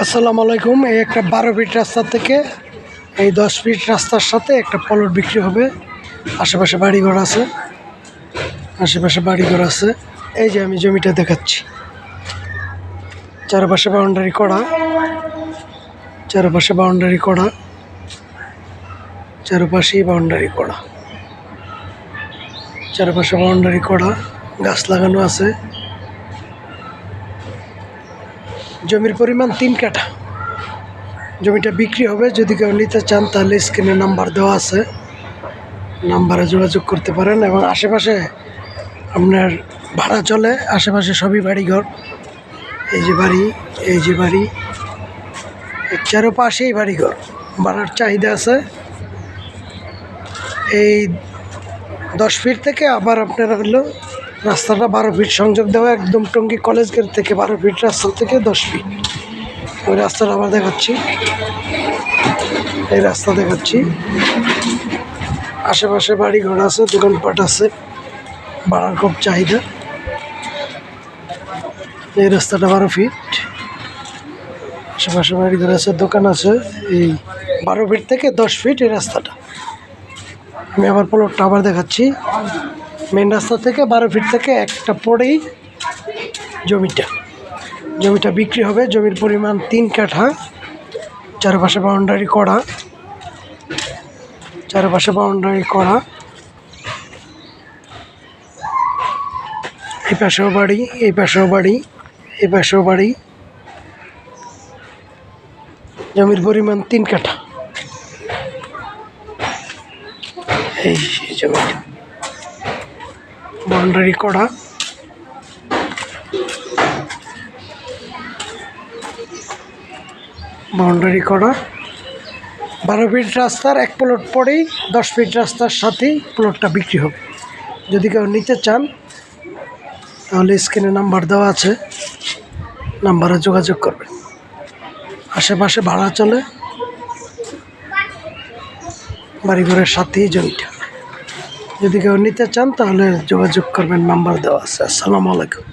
আসসালামু আলাইকুম। এই একটা 12 ফিট রাস্তা থেকে এই 10 ফিট রাস্তার সাথে একটা প্লট বিক্রি হবে। আশেপাশে বাড়িঘর আছে, এই যে আমি জমিটা দেখাচ্ছি। চারপাশে বাউন্ডারি করা, চারপাশেই বাউন্ডারি করা, গাছ লাগানো আছে। জমির পরিমাণ 3 কাঠা। জমিটা বিক্রি হবে। যদি কেউ নিতে চান তাহলে স্ক্রিনে নাম্বার দেওয়া আছে, নাম্বারে যোগাযোগ করতে পারেন। এবং আশেপাশে আপনার ভাড়া চলে, আশেপাশে সবই বাড়িঘর। এই যে বাড়ি, এর চারপাশেই বাড়িঘর, ভাড়ার চাহিদা আছে। এই 10 ফিট থেকে আবার আপনার হলো রাস্তাটা 12 ফিট সংযোগ দেওয়া, একদম টঙ্গী কলেজ গেট থেকে 12 ফিট রাস্তা থেকে 10 ফিট। ওই রাস্তাটা আবার দেখাচ্ছি, এই রাস্তা দেখাচ্ছি। আশেপাশে বাড়িঘর আছে, দোকানপাট আছে, ভাড়ার খুব চাহিদা। এই রাস্তাটা 12 ফিট, আশেপাশে বাড়িঘর আছে, দোকান আছে। এই 12 ফিট থেকে 10 ফিট এই রাস্তাটা। আমি আবার প্লটটা আবার দেখাচ্ছি। মেন রাস্তা থেকে 12 ফিট থেকে একটা পড়েই জমিটা বিক্রি হবে। জমির পরিমাণ 3 কাঠা, চারপাশে বাউন্ডারি করা, এই পাশেও বাড়ি। জমির পরিমাণ 3 কাঠা। এই জমিটা বাউন্ডারি করা, বাউন্ডারি করা। 12 ফিট রাস্তার এক প্লট পরেই 10 ফিট রাস্তার সাথেই প্লটটা বিক্রি হবে। যদি কেউ নিতে চান তাহলে স্ক্রিনে নাম্বার দেওয়া আছে, নাম্বারে যোগাযোগ করবেন। আশেপাশে ভাড়া চলে, বাড়িঘরের সাথেই জমিটা। যদি কেউ নিতে চান তাহলে যোগাযোগ করবেন, নাম্বার দেওয়া আছে। আসসালামু আলাইকুম।